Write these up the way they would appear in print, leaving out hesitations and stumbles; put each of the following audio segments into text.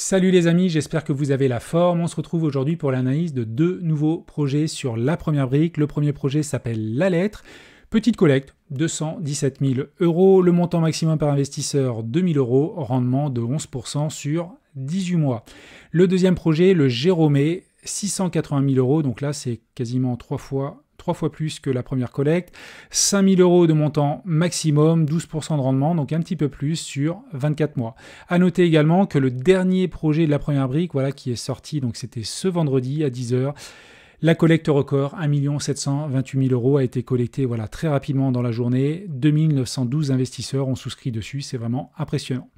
Salut les amis, j'espère que vous avez la forme. On se retrouve aujourd'hui pour l'analyse de deux nouveaux projets sur la première brique. Le premier projet s'appelle La Lettre. Petite collecte, 217 000 €. Le montant maximum par investisseur, 2 000 €. Rendement de 11% sur 18 mois. Le deuxième projet, le Jérôme, 680 000 €. Donc là, c'est quasiment trois fois plus que la première collecte. 5 000 € de montant maximum, 12% de rendement, donc un petit peu plus sur 24 mois. À noter également que le dernier projet de la première brique, voilà, qui est sorti, donc c'était ce vendredi à 10 h. La collecte record, 1 728 000 € a été collectée voilà, très rapidement dans la journée. 2 912 investisseurs ont souscrit dessus, c'est vraiment impressionnant.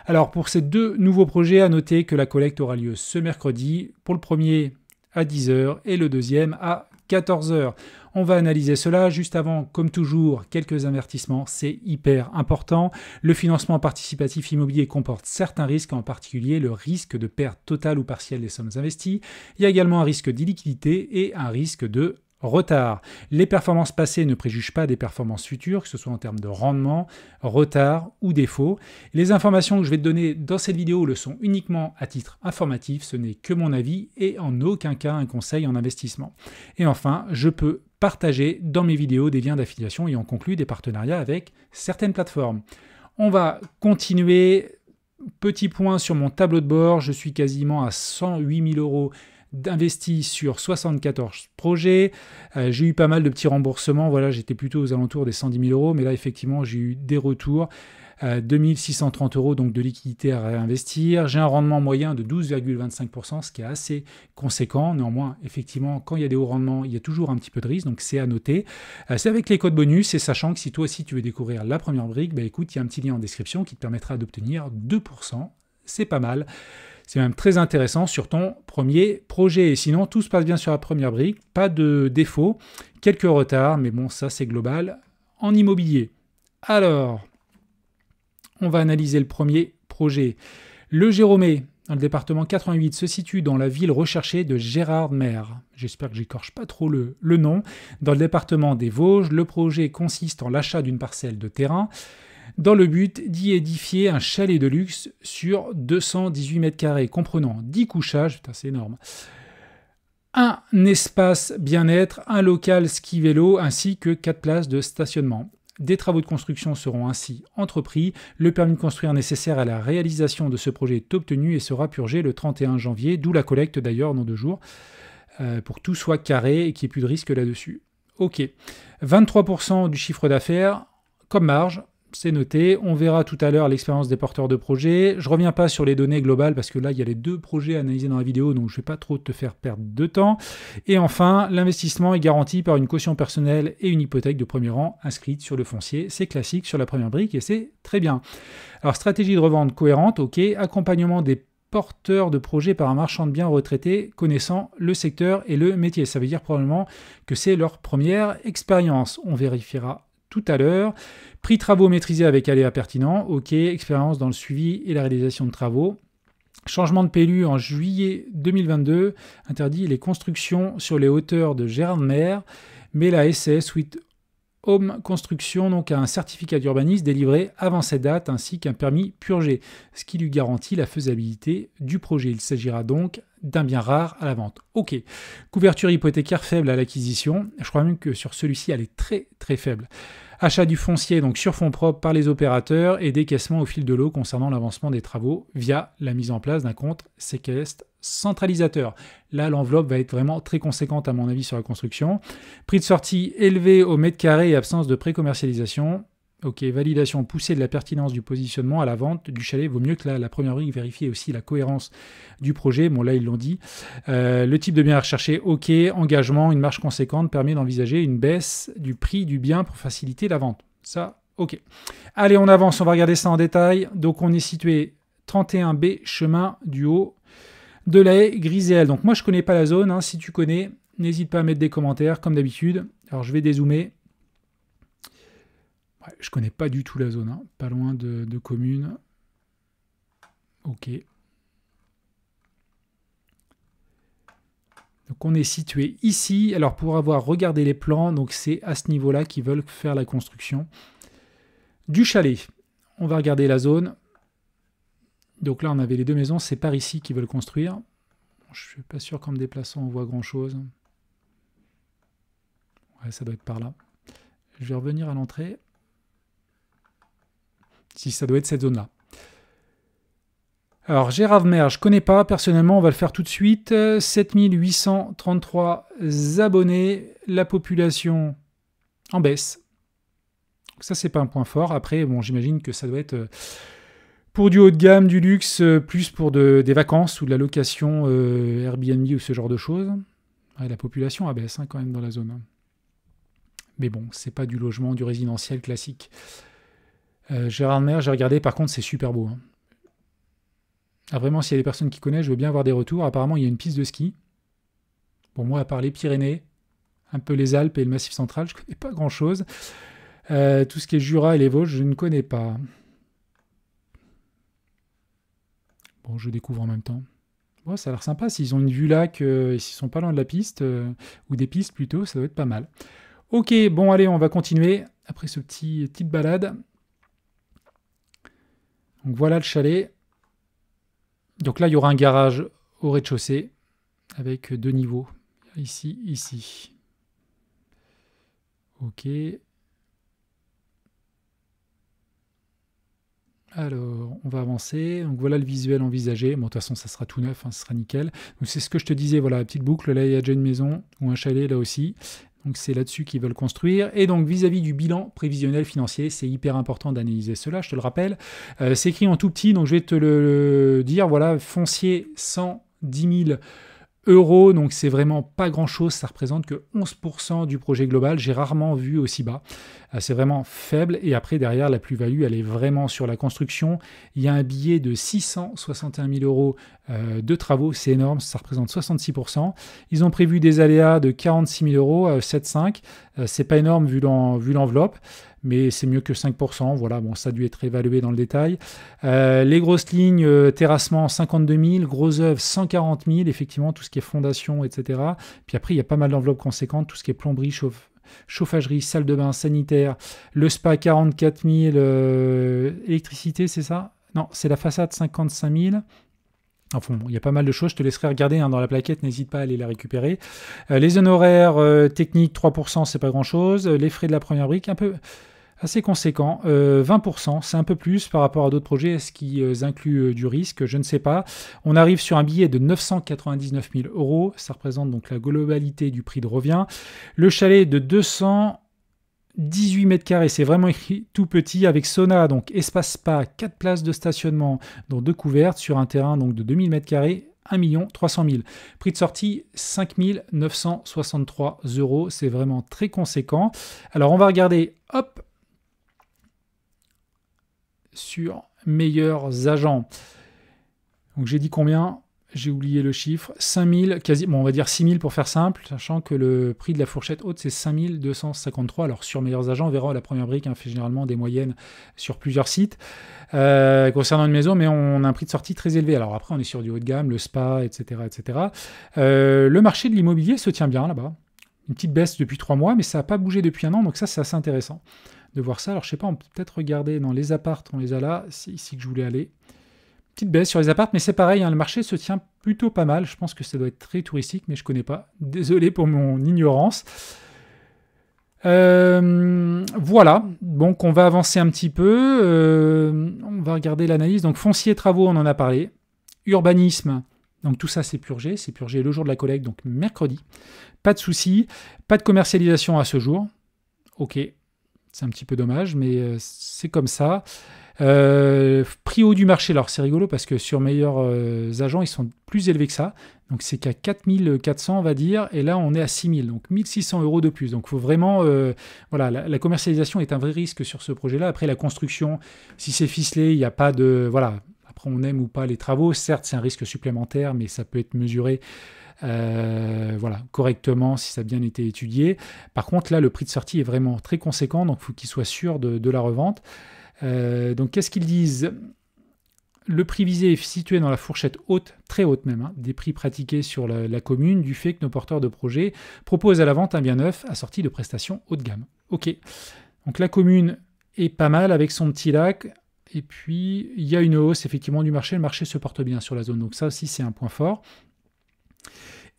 Alors pour ces deux nouveaux projets, à noter que la collecte aura lieu ce mercredi, pour le premier à 10 h et le deuxième à 14 h. On va analyser cela. Juste avant, comme toujours, quelques avertissements, c'est hyper important. Le financement participatif immobilier comporte certains risques, en particulier le risque de perte totale ou partielle des sommes investies. Il y a également un risque d'illiquidité et un risque de retard. Les performances passées ne préjugent pas des performances futures, que ce soit en termes de rendement, retard ou défaut. Les informations que je vais te donner dans cette vidéo le sont uniquement à titre informatif, ce n'est que mon avis et en aucun cas un conseil en investissement. Et enfin, je peux partager dans mes vidéos des liens d'affiliation ayant conclu des partenariats avec certaines plateformes. On va continuer. Petit point sur mon tableau de bord, je suis quasiment à 108 000 € d'investis sur 74 projets. J'ai eu pas mal de petits remboursements. Voilà, j'étais plutôt aux alentours des 110 000 €, mais là, effectivement, j'ai eu des retours. 2 630 € donc de liquidité à réinvestir. J'ai un rendement moyen de 12,25%, ce qui est assez conséquent. Néanmoins, effectivement, quand il y a des hauts rendements, il y a toujours un petit peu de risque, donc c'est à noter. C'est avec les codes bonus, et sachant que si toi aussi tu veux découvrir la première brique, bah écoute, il y a un petit lien en description qui te permettra d'obtenir 2%. C'est pas mal. C'est même très intéressant sur ton premier projet. Et sinon, tout se passe bien sur la première brique, pas de défaut, quelques retards, mais bon, ça c'est global en immobilier. Alors, on va analyser le premier projet. Le Jérôme, dans le département 88, se situe dans la ville recherchée de Gérardmer. J'espère que j'écorche pas trop le nom. Dans le département des Vosges, le projet consiste en l'achat d'une parcelle de terrain dans le but d'y édifier un chalet de luxe sur 218 mètres carrés, comprenant 10 couchages, c'est énorme, un espace bien-être, un local ski-vélo, ainsi que 4 places de stationnement. Des travaux de construction seront ainsi entrepris. Le permis de construire nécessaire à la réalisation de ce projet est obtenu et sera purgé le 31 janvier, d'où la collecte d'ailleurs dans 2 jours, pour que tout soit carré et qu'il n'y ait plus de risque là-dessus. Ok, 23% du chiffre d'affaires comme marge. C'est noté, on verra tout à l'heure l'expérience des porteurs de projets. Je ne reviens pas sur les données globales parce que là, il y a les deux projets analysés dans la vidéo, donc je ne vais pas trop te faire perdre de temps. Et enfin, l'investissement est garanti par une caution personnelle et une hypothèque de premier rang inscrite sur le foncier. C'est classique sur la première brique et c'est très bien. Alors, stratégie de revente cohérente, ok. Accompagnement des porteurs de projets par un marchand de biens retraité connaissant le secteur et le métier. Ça veut dire probablement que c'est leur première expérience. On vérifiera tout à l'heure. Prix travaux maîtrisé avec aléa pertinent, ok. Expérience dans le suivi et la réalisation de travaux. Changement de PLU en juillet 2022, interdit les constructions sur les hauteurs de Gérardmer, mais la SAS with Home Construction donc a un certificat d'urbanisme délivré avant cette date ainsi qu'un permis purgé, ce qui lui garantit la faisabilité du projet. Il s'agira donc d'un bien rare à la vente. Ok. Couverture hypothécaire faible à l'acquisition. Je crois même que sur celui-ci, elle est très très faible. Achat du foncier donc sur fonds propres par les opérateurs et décaissement au fil de l'eau concernant l'avancement des travaux via la mise en place d'un compte séquestre centralisateur. Là, l'enveloppe va être vraiment très conséquente à mon avis sur la construction. Prix de sortie élevé au mètre carré et absence de pré-commercialisation. Ok, validation poussée de la pertinence du positionnement à la vente du chalet. Vaut mieux que la première brique vérifier aussi la cohérence du projet. Bon, là, ils l'ont dit. Le type de bien recherché, ok. Engagement, une marge conséquente permet d'envisager une baisse du prix du bien pour faciliter la vente. Ça, ok. Allez, on avance, on va regarder ça en détail. Donc, on est situé 31B, chemin du haut de la haie Griséal. Donc, moi, je ne connais pas la zone. Hein. Si tu connais, n'hésite pas à mettre des commentaires, comme d'habitude. Alors, je vais dézoomer. Ouais, je connais pas du tout la zone, hein. Pas loin de communes. Ok. Donc on est situé ici. Alors pour avoir regardé les plans, donc c'est à ce niveau-là qu'ils veulent faire la construction du chalet. On va regarder la zone. Donc là, on avait les deux maisons, c'est par ici qu'ils veulent construire. Je suis pas sûr qu'en me déplaçant, on voit grand-chose. Ouais, ça doit être par là. Je vais revenir à l'entrée. Si, ça doit être cette zone-là. Alors, Gérardmer, je ne connais pas. Personnellement, on va le faire tout de suite. 7833 abonnés. La population en baisse. Donc ça, c'est pas un point fort. Après, bon, j'imagine que ça doit être pour du haut de gamme, du luxe, plus pour des vacances ou de la location Airbnb ou ce genre de choses. Ouais, la population abaisse quand même dans la zone. Mais bon, c'est pas du logement, du résidentiel classique. Gérardmer, j'ai regardé, par contre, c'est super beau. Ah, vraiment, s'il y a des personnes qui connaissent, je veux bien avoir des retours. Apparemment, il y a une piste de ski. Bon, moi, à part les Pyrénées, un peu les Alpes et le Massif central, je ne connais pas grand-chose. Tout ce qui est Jura et les Vosges, je ne connais pas. Bon, je découvre en même temps. Bon, ça a l'air sympa. S'ils ont une vue lac et s'ils sont pas loin de la piste, ou des pistes plutôt, ça doit être pas mal. Ok, bon, allez, on va continuer après ce petite balade. Donc voilà le chalet. Donc là, il y aura un garage au rez-de-chaussée avec 2 niveaux. Ici, ici. Ok. Alors, on va avancer. Donc voilà le visuel envisagé. Bon, de toute façon, ça sera tout neuf, ça sera nickel. Donc c'est ce que je te disais, voilà, la petite boucle. Là, il y a déjà une maison ou un chalet là aussi. Donc c'est là-dessus qu'ils veulent construire. Et donc vis-à-vis du bilan prévisionnel financier, c'est hyper important d'analyser cela, je te le rappelle. C'est écrit en tout petit, donc je vais te le dire. Voilà, foncier 110 000 euros, donc c'est vraiment pas grand-chose. Ça représente que 11% du projet global. J'ai rarement vu aussi bas. C'est vraiment faible. Et après, derrière, la plus-value, elle est vraiment sur la construction. Il y a un billet de 661 000 euros de travaux. C'est énorme. Ça représente 66%. Ils ont prévu des aléas de 46 000 euros, 7,5. C'est pas énorme vu l'enveloppe, mais c'est mieux que 5%. Voilà, bon, ça a dû être évalué dans le détail. Les grosses lignes, terrassement 52 000, gros œuvres 140 000, effectivement, tout ce qui est fondation, etc. Puis après, il y a pas mal d'enveloppes conséquentes, tout ce qui est plomberie, chauffagerie, salle de bain, sanitaire, le spa 44 000, électricité, c'est ça? Non, c'est la façade 55 000. Enfin, il y a pas mal de choses, je te laisserai regarder dans la plaquette, n'hésite pas à aller la récupérer. Les honoraires techniques, 3%, c'est pas grand-chose. Les frais de la première brique, un peu assez conséquent. 20%, c'est un peu plus par rapport à d'autres projets. Est-ce qu'ils incluent du risque? Je ne sais pas. On arrive sur un billet de 999 000 euros. Ça représente donc la globalité du prix de revient. Le chalet de 218 mètres carrés, c'est vraiment écrit tout petit avec sauna, donc espace spa, 4 places de stationnement, dont 2 couvertes sur un terrain donc de 2000 mètres carrés, 1 300 000. Prix de sortie, 5 963 euros. C'est vraiment très conséquent. Alors, on va regarder, hop, sur meilleurs agents. Donc, j'ai dit combien? J'ai oublié le chiffre. 5 000, quasi, bon, on va dire 6 000 pour faire simple, sachant que le prix de la fourchette haute, c'est 5 253. Alors, sur meilleurs agents, on verra la première brique, fait généralement des moyennes sur plusieurs sites. Concernant une maison, mais on a un prix de sortie très élevé. Alors après, on est sur du haut de gamme, le spa, etc. etc. Le marché de l'immobilier se tient bien là-bas. Une petite baisse depuis 3 mois, mais ça n'a pas bougé depuis 1 an, donc ça, c'est assez intéressant de voir ça. Alors, je sais pas, on peut peut-être regarder dans les apparts, on les a là, c'est ici que je voulais aller. Petite baisse sur les apparts, mais c'est pareil, le marché se tient plutôt pas mal. Je pense que ça doit être très touristique, mais je ne connais pas. Désolé pour mon ignorance. Voilà, donc on va avancer un petit peu. On va regarder l'analyse. Donc foncier, travaux, on en a parlé. Urbanisme, donc tout ça c'est purgé le jour de la collecte, donc mercredi. Pas de souci, pas de commercialisation à ce jour. Ok, c'est un petit peu dommage, mais c'est comme ça. Prix haut du marché, alors c'est rigolo parce que sur meilleurs agents, ils sont plus élevés que ça. Donc c'est qu'à 4400, on va dire, et là on est à 6000, donc 1600 euros de plus. Donc il faut vraiment, voilà, la commercialisation est un vrai risque sur ce projet-là. Après la construction, si c'est ficelé, il n'y a pas de, voilà, après on aime ou pas les travaux, certes c'est un risque supplémentaire, mais ça peut être mesuré voilà, correctement si ça a bien été étudié. Par contre là, le prix de sortie est vraiment très conséquent, donc il faut qu'ils soient sûrs de la revente. Donc qu'est-ce qu'ils disent? Le prix visé est situé dans la fourchette haute, très haute même, des prix pratiqués sur la commune, du fait que nos porteurs de projets proposent à la vente un bien neuf assorti de prestations haut de gamme. Ok, donc la commune est pas mal avec son petit lac Et puis, il y a une hausse effectivement du marché. Le marché se porte bien sur la zone. Donc ça aussi, c'est un point fort.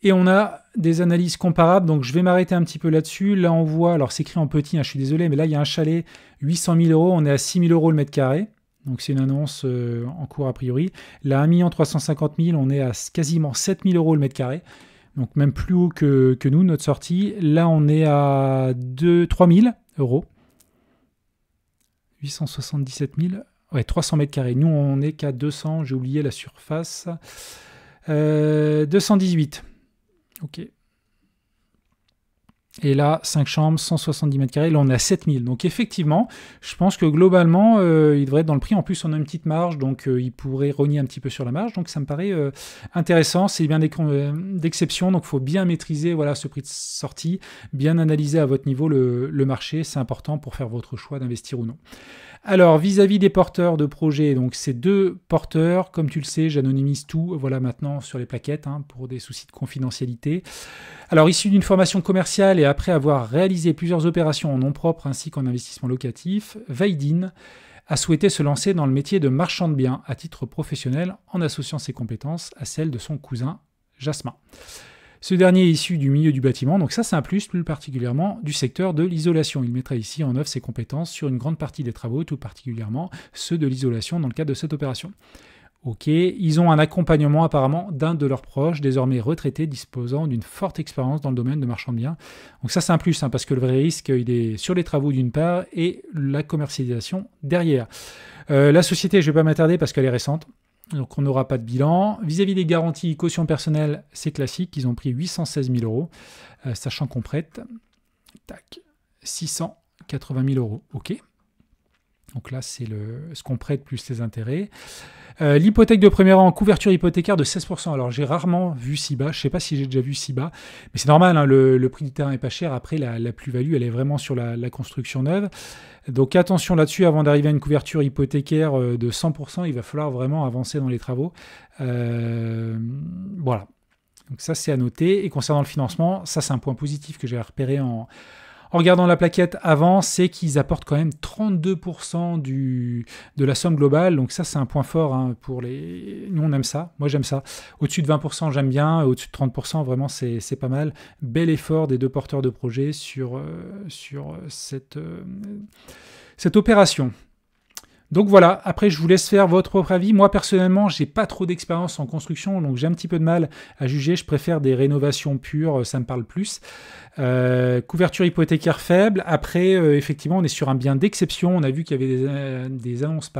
Et on a des analyses comparables. Donc je vais m'arrêter un petit peu là-dessus. Là, on voit, alors c'est écrit en petit, hein, je suis désolé, mais là, il y a un chalet, 800 000 euros. On est à 6 000 euros le mètre carré. Donc c'est une annonce en cours a priori. Là, 1 350 000, on est à quasiment 7 000 euros le mètre carré. Donc même plus haut que nous, notre sortie. Là, on est à 3 000 euros. 877 000. Ouais, 300 mètres carrés. Nous, on n'est qu'à 200. J'ai oublié la surface. 218. Ok. Et là, 5 chambres, 170 mètres carrés. Là, on est à 7000. Donc, effectivement, je pense que globalement, il devrait être dans le prix. En plus, on a une petite marge, donc il pourrait rogner un petit peu sur la marge. Donc, ça me paraît intéressant. C'est bien d'exception. Donc, il faut bien maîtriser voilà, ce prix de sortie, bien analyser à votre niveau le marché. C'est important pour faire votre choix d'investir ou non. Alors, vis-à-vis des porteurs de projets, donc ces deux porteurs, comme tu le sais, j'anonymise tout, voilà maintenant sur les plaquettes, hein, pour des soucis de confidentialité. Alors, issu d'une formation commerciale et après avoir réalisé plusieurs opérations en nom propre ainsi qu'en investissement locatif, Vaidin a souhaité se lancer dans le métier de marchand de biens à titre professionnel en associant ses compétences à celles de son cousin Jasmin. Ce dernier est issu du milieu du bâtiment, donc ça c'est un plus particulièrement du secteur de l'isolation. Il mettra ici en œuvre ses compétences sur une grande partie des travaux, tout particulièrement ceux de l'isolation dans le cadre de cette opération. Ok, ils ont un accompagnement apparemment d'un de leurs proches, désormais retraité, disposant d'une forte expérience dans le domaine de marchand de biens. Donc ça c'est un plus, hein, parce que le vrai risque il est sur les travaux d'une part et la commercialisation derrière. La société, je ne vais pas m'attarder parce qu'elle est récente. Donc on n'aura pas de bilan. Vis-à-vis des garanties caution personnelle, c'est classique. Ils ont pris 816 000 euros, sachant qu'on prête 680 000 euros. OK. Donc là, c'est ce qu'on prête plus les intérêts. L'hypothèque de premier rang, couverture hypothécaire de 16%. Alors j'ai rarement vu si bas. Je ne sais pas si j'ai déjà vu si bas. Mais c'est normal, hein, le prix du terrain n'est pas cher. Après, la plus-value, elle est vraiment sur la construction neuve. Donc attention là-dessus, avant d'arriver à une couverture hypothécaire de 100%, il va falloir vraiment avancer dans les travaux. Voilà. Donc ça, c'est à noter. Et concernant le financement, ça, c'est un point positif que j'ai repéré en regardant la plaquette avant, c'est qu'ils apportent quand même 32% de la somme globale. Donc ça, c'est un point fort, hein, pour les... Nous, on aime ça. Moi, j'aime ça. Au-dessus de 20%, j'aime bien. Au-dessus de 30%, vraiment, c'est pas mal. Bel effort des deux porteurs de projet sur cette opération. Donc voilà, après je vous laisse faire votre propre avis. Moi personnellement, j'ai pas trop d'expérience en construction, donc j'ai un petit peu de mal à juger. Je préfère des rénovations pures, ça me parle plus. Couverture hypothécaire faible. Après, effectivement, on est sur un bien d'exception. On a vu qu'il y avait des annonces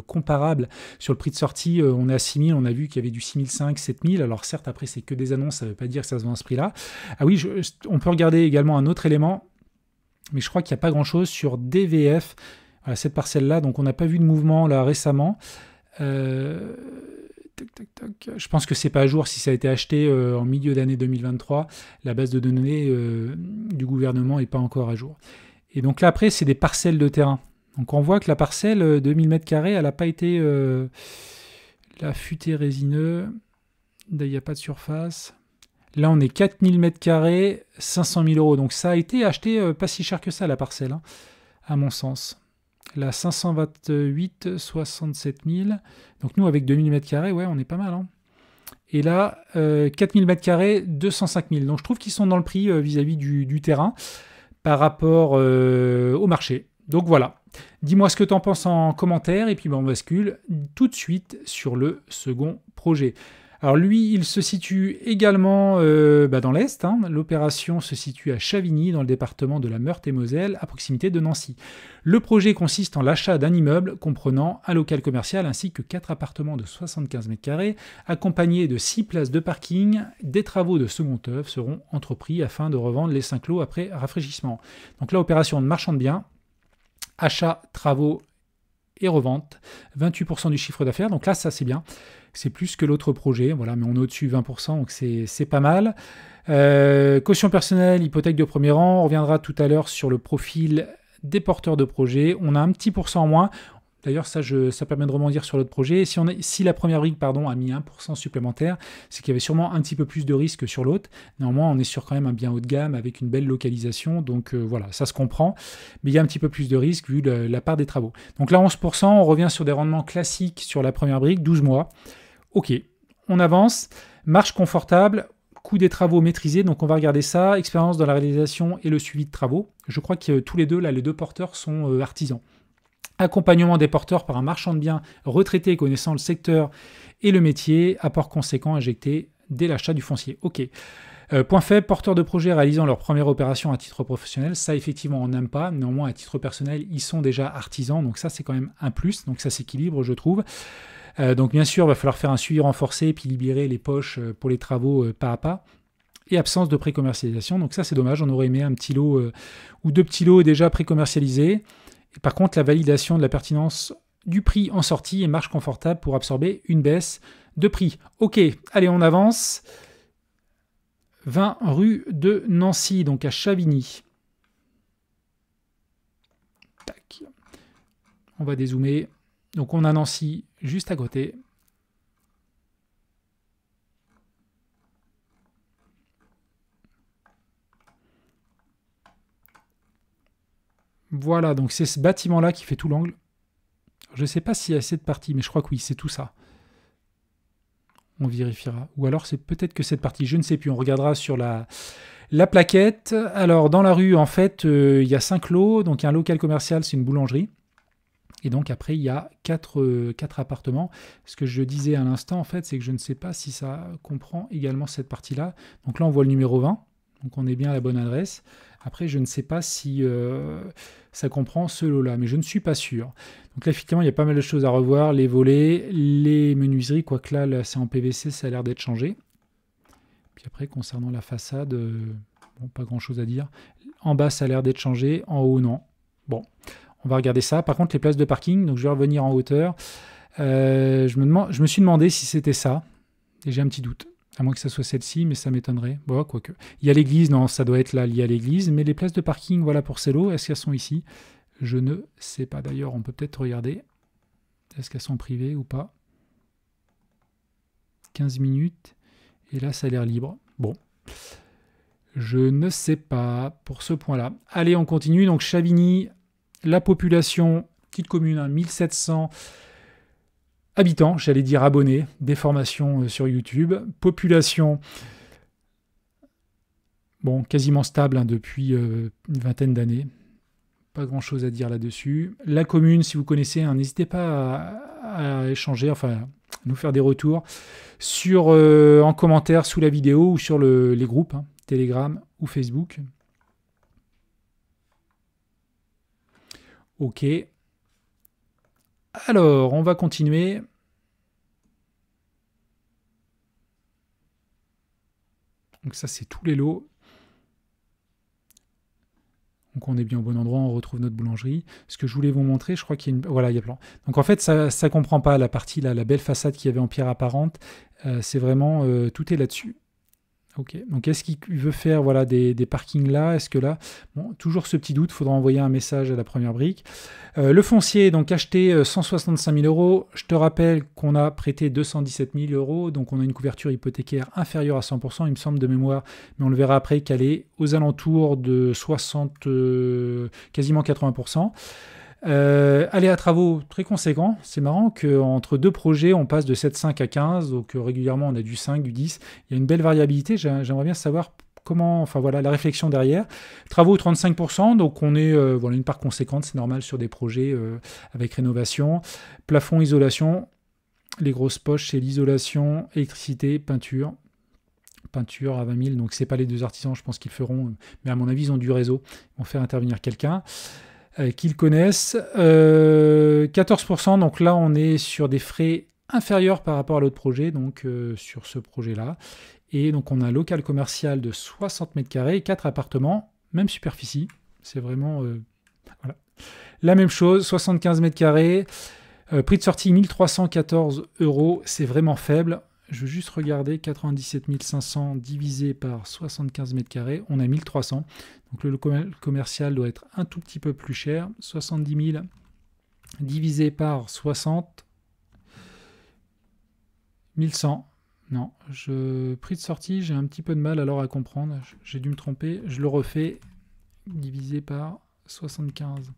comparables sur le prix de sortie. On est à 6 000, on a vu qu'il y avait du 6 500, 7 000. Alors certes, après, c'est que des annonces, ça ne veut pas dire que ça se vend à ce prix-là. Ah oui, on peut regarder également un autre élément, mais je crois qu'il n'y a pas grand-chose sur DVF. Voilà, cette parcelle-là, donc on n'a pas vu de mouvement là récemment. Je pense que c'est pas à jour si ça a été acheté en milieu d'année 2023. La base de données du gouvernement n'est pas encore à jour. Et donc là, après, c'est des parcelles de terrain. Donc on voit que la parcelle de 1000 m², elle n'a pas été affûtée résineux. Là, il n'y a pas de surface. Là, on est 4000 m², 500 000 euros. Donc ça a été acheté pas si cher que ça, la parcelle, hein, à mon sens. Là, 528, 67 000. Donc nous, avec 2000 m², ouais, on est pas mal, hein. Et là, 4000 m², 205 000. Donc je trouve qu'ils sont dans le prix vis-à-vis du terrain par rapport au marché. Donc voilà. Dis-moi ce que tu en penses en commentaire. Et puis on bascule tout de suite sur le second projet. Alors lui, il se situe également dans l'Est. Hein. L'opération se situe à Chavigny, dans le département de la Meurthe-et-Moselle, à proximité de Nancy. Le projet consiste en l'achat d'un immeuble comprenant un local commercial ainsi que 4 appartements de 75 m², accompagnés de 6 places de parking. Des travaux de seconde œuvre seront entrepris afin de revendre les 5 lots après rafraîchissement. Donc là, opération de marchand de biens, achat, travaux et revente, 28% du chiffre d'affaires. Donc là, ça c'est bien. C'est plus que l'autre projet, voilà, mais on est au-dessus de 20%, donc c'est pas mal. Caution personnelle, hypothèque de premier rang. On reviendra tout à l'heure sur le profil des porteurs de projet. On a un petit pourcent en moins. D'ailleurs, ça permet de rebondir sur l'autre projet. Si la première brique a mis 1% supplémentaire, c'est qu'il y avait sûrement un petit peu plus de risque que sur l'autre. Néanmoins, on est sur quand même un bien haut de gamme avec une belle localisation. Donc voilà, ça se comprend. Mais il y a un petit peu plus de risque vu la part des travaux. Donc là, 11%, on revient sur des rendements classiques sur la première brique, 12 mois. Ok, on avance. Marche confortable. Coût des travaux maîtrisé, donc on va regarder ça. Expérience dans la réalisation et le suivi de travaux. Je crois que tous les deux, là, les deux porteurs sont artisans. Accompagnement des porteurs par un marchand de biens retraité connaissant le secteur et le métier. Apport conséquent injecté dès l'achat du foncier. Ok. Point faible, porteurs de projets réalisant leur première opération à titre professionnel. Ça, effectivement, on n'aime pas. Néanmoins, à titre personnel, ils sont déjà artisans. Donc ça, c'est quand même un plus. Donc ça s'équilibre, je trouve. Donc bien sûr, il va falloir faire un suivi renforcé et puis libérer les poches pour les travaux pas à pas. Et absence de pré-commercialisation. Donc ça, c'est dommage. On aurait aimé un petit lot ou deux petits lots déjà pré-commercialisés. Et par contre, la validation de la pertinence du prix en sortie et marge confortable pour absorber une baisse de prix. Ok, allez, on avance. 20 rue de Nancy, donc à Chavigny. Tac. On va dézoomer. Donc on a Nancy juste à côté. Voilà, donc c'est ce bâtiment-là qui fait tout l'angle. Je ne sais pas s'il y a cette partie, mais je crois que oui, c'est tout ça. On vérifiera. Ou alors c'est peut-être que cette partie, je ne sais plus. On regardera sur la plaquette. Alors dans la rue, en fait, il y a 5 lots. Donc il y a un local commercial, c'est une boulangerie. Et donc après, il y a 4 appartements. Ce que je disais à l'instant, en fait, c'est que je ne sais pas si ça comprend également cette partie-là. Donc là, on voit le numéro 20. Donc on est bien à la bonne adresse. Après, je ne sais pas si ça comprend ce lot-là, mais je ne suis pas sûr. Donc là, effectivement, il y a pas mal de choses à revoir. Les volets, les menuiseries, quoique là c'est en PVC, ça a l'air d'être changé. Puis après, concernant la façade, bon, pas grand-chose à dire. En bas, ça a l'air d'être changé. En haut, non. Bon, on va regarder ça. Par contre, les places de parking, donc je vais revenir en hauteur. Je me suis demandé si c'était ça. Et j'ai un petit doute. À moins que ça soit celle-ci, mais ça m'étonnerait. Bon, quoique. Il y a l'église, non, ça doit être là lié à l'église. Mais les places de parking, voilà, pour ces lots, est-ce qu'elles sont ici? Je ne sais pas. D'ailleurs, on peut peut-être regarder. Est-ce qu'elles sont privées ou pas? 15 minutes. Et là, ça a l'air libre. Bon. Je ne sais pas pour ce point-là. Allez, on continue. Donc, Chavigny, la population, petite commune, hein, 1700 habitants, j'allais dire abonnés, des formations sur YouTube. Population, bon, quasiment stable hein, depuis une vingtaine d'années. Pas grand-chose à dire là-dessus. La commune, si vous connaissez, hein, n'hésitez pas à échanger, enfin, nous faire des retours en commentaire sous la vidéo ou sur les groupes, hein, Telegram ou Facebook. Ok. Alors, on va continuer. Donc ça, c'est tous les lots. Donc on est bien au bon endroit, on retrouve notre boulangerie. Ce que je voulais vous montrer, je crois qu'il y a une... Voilà, il y a plein. Donc en fait, ça ne comprend pas la partie, là, la belle façade qu'il y avait en pierre apparente. C'est vraiment... tout est là-dessus. Ok, donc est-ce qu'il veut faire voilà, des parkings là? Est-ce que là, bon, toujours ce petit doute, il faudra envoyer un message à la première brique. Le foncier, donc acheté 165 000 euros. Je te rappelle qu'on a prêté 217 000 euros, donc on a une couverture hypothécaire inférieure à 100%, il me semble de mémoire, mais on le verra après qu'elle est aux alentours de 60, quasiment 80%. Aller à travaux très conséquents, c'est marrant qu'entre deux projets, on passe de 7,5 à 15, donc régulièrement on a du 5, du 10, il y a une belle variabilité, j'aimerais bien savoir comment, enfin voilà, la réflexion derrière. Travaux 35%, donc on est voilà, une part conséquente, c'est normal sur des projets avec rénovation. Plafond, isolation, les grosses poches, c'est l'isolation, électricité, peinture. Peinture à 20 000, donc c'est pas les deux artisans, je pense qu'ils feront, mais à mon avis ils ont du réseau, ils vont faire intervenir quelqu'un. Qu'ils connaissent. 14%, donc là on est sur des frais inférieurs par rapport à l'autre projet, donc sur ce projet-là. Et donc on a un local commercial de 60 mètres carrés, 4 appartements, même superficie. C'est vraiment... voilà. La même chose, 75 mètres carrés, prix de sortie 1314 euros, c'est vraiment faible. Je veux juste regarder, 97 500 divisé par 75 mètres carrés, on a 1300. Donc le local commercial doit être un tout petit peu plus cher, 70 000 divisé par 60, 1100. Non, prix de sortie, j'ai un petit peu de mal alors à comprendre. J'ai dû me tromper. Je le refais. Divisé par 75.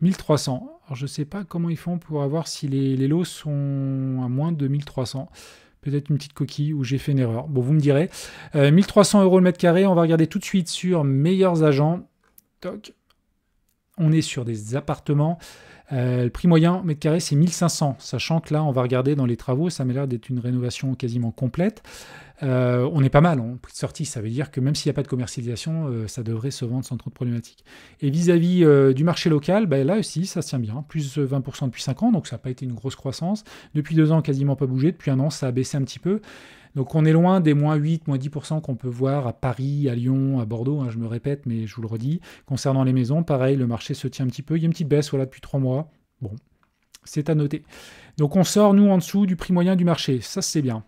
1300. Alors je ne sais pas comment ils font pour avoir si les lots sont à moins de 1300. Peut-être une petite coquille où j'ai fait une erreur. Bon, vous me direz. 1300 € le mètre carré. On va regarder tout de suite sur meilleurs agents. Toc. On est sur des appartements. Le prix moyen mètre carré, c'est 1500. Sachant que là, on va regarder dans les travaux, ça m'a l'air d'être une rénovation quasiment complète. On est pas mal en prix de sortie. Ça veut dire que même s'il n'y a pas de commercialisation, ça devrait se vendre sans trop de problématiques. Et vis-à-vis du marché local, là aussi, ça se tient bien. Plus 20% depuis 5 ans, donc ça n'a pas été une grosse croissance. Depuis 2 ans, quasiment pas bougé. Depuis 1 an, ça a baissé un petit peu. Donc on est loin des moins 8, moins 10% qu'on peut voir à Paris, à Lyon, à Bordeaux, je me répète, mais je vous le redis. Concernant les maisons, pareil, le marché se tient un petit peu. Il y a une petite baisse depuis 3 mois. Bon, c'est à noter. Donc on sort, nous, en dessous du prix moyen du marché. Ça, c'est bien.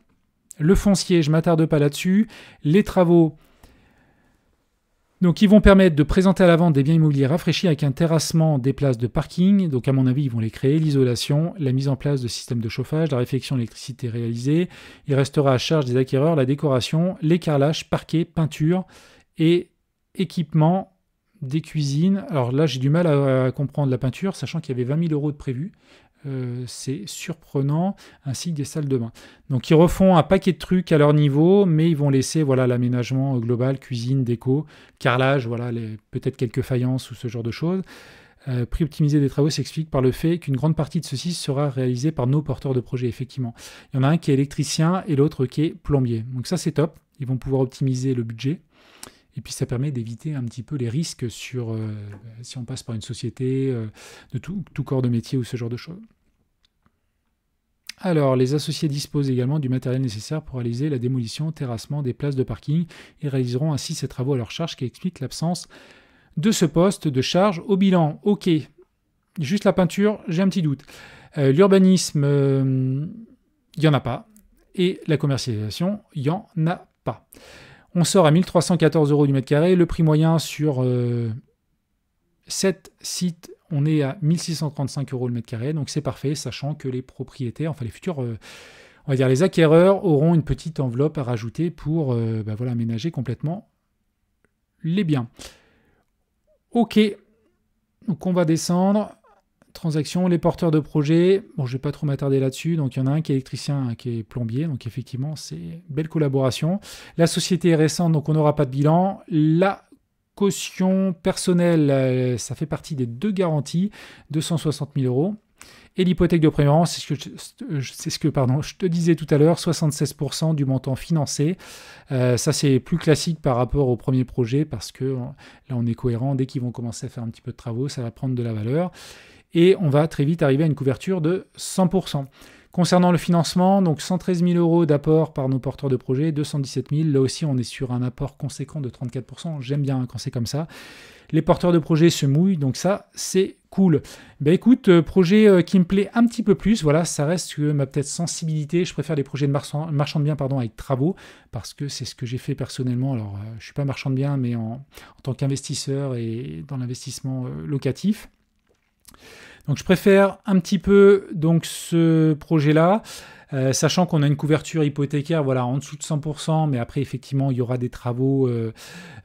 Le foncier, je ne m'attarde pas là-dessus. Les travaux, donc ils vont permettre de présenter à la vente des biens immobiliers rafraîchis avec un terrassement des places de parking. Donc à mon avis, ils vont les créer, l'isolation, la mise en place de systèmes de chauffage, la réfection d'électricité réalisée. Il restera à charge des acquéreurs la décoration, les carrelages, parquet, peinture et équipement des cuisines. Alors là, j'ai du mal à comprendre la peinture, sachant qu'il y avait 20 000 € de prévu. C'est surprenant, ainsi que des salles de bain. Donc ils refont un paquet de trucs à leur niveau, mais ils vont laisser l'aménagement global, cuisine, déco, carrelage, peut-être quelques faïences ou ce genre de choses. Prix optimisé des travaux s'explique par le fait qu'une grande partie de ceci sera réalisée par nos porteurs de projets, effectivement. Il y en a un qui est électricien et l'autre qui est plombier. Donc ça c'est top, ils vont pouvoir optimiser le budget. Et puis ça permet d'éviter un petit peu les risques sur si on passe par une société de tout corps de métier ou ce genre de choses. Alors, les associés disposent également du matériel nécessaire pour réaliser la démolition, terrassement des places de parking et réaliseront ainsi ces travaux à leur charge, qui explique l'absence de ce poste de charge au bilan. Ok, juste la peinture, j'ai un petit doute. L'urbanisme, il n'y en a pas. Et la commercialisation, il n'y en a pas. On sort à 1314 € du mètre carré. Le prix moyen sur 7 sites, on est à 1635 € le mètre carré. Donc c'est parfait, sachant que les propriétaires, enfin les futurs, on va dire les acquéreurs, auront une petite enveloppe à rajouter pour aménager complètement les biens. Ok, donc on va descendre. Transaction, les porteurs de projets, bon, je ne vais pas trop m'attarder là-dessus, donc il y en a un qui est électricien, un qui est plombier, donc effectivement, c'est une belle collaboration. La société est récente, donc on n'aura pas de bilan. La caution personnelle, ça fait partie des 2 garanties, 260 000 €. Et l'hypothèque de premier rang, c'est ce que je te disais tout à l'heure, 76% du montant financé. Ça, c'est plus classique par rapport au premier projet, parce que là, on est cohérent. Dès qu'ils vont commencer à faire un petit peu de travaux, ça va prendre de la valeur. Et on va très vite arriver à une couverture de 100%. Concernant le financement, donc 113 000 € d'apport par nos porteurs de projets, 217 000. Là aussi, on est sur un apport conséquent de 34%. J'aime bien quand c'est comme ça. Les porteurs de projets se mouillent, donc ça, c'est cool. Écoute, projet qui me plaît un petit peu plus, voilà, ça reste ma peut-être sensibilité. Je préfère les projets de marchand de biens avec travaux, parce que c'est ce que j'ai fait personnellement. Alors, je ne suis pas marchand de biens, mais en tant qu'investisseur et dans l'investissement locatif. Donc je préfère un petit peu ce projet-là, sachant qu'on a une couverture hypothécaire en dessous de 100%, mais après effectivement il y aura des travaux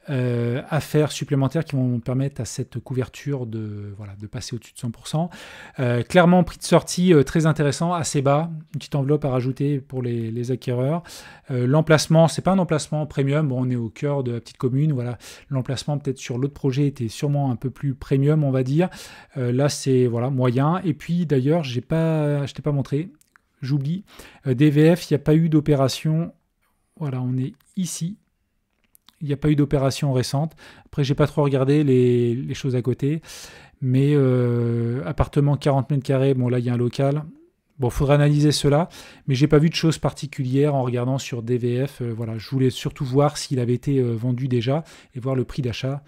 à faire supplémentaires qui vont permettre à cette couverture de passer au-dessus de 100%. Clairement, prix de sortie très intéressant, assez bas, une petite enveloppe à rajouter pour les acquéreurs. L'emplacement, c'est pas un emplacement premium, bon, on est au cœur de la petite commune, voilà. L'emplacement peut-être sur l'autre projet était sûrement un peu plus premium, on va dire. Là c'est moyen. Et puis d'ailleurs, je t'ai pas montré, j'oublie, DVF, il n'y a pas eu d'opération, voilà, on est ici. Il n'y a pas eu d'opération récente. Après, j'ai pas trop regardé les choses à côté. Mais appartement 40 mètres carrés, bon là, il y a un local. Bon, il faudra analyser cela. Mais j'ai pas vu de choses particulières en regardant sur DVF. Je voulais surtout voir s'il avait été vendu déjà et voir le prix d'achat.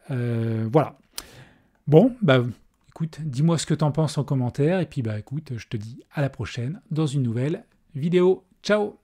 Voilà. Bon, écoute, dis-moi ce que tu en penses en commentaire. Et puis, écoute, je te dis à la prochaine dans une nouvelle vidéo. Ciao!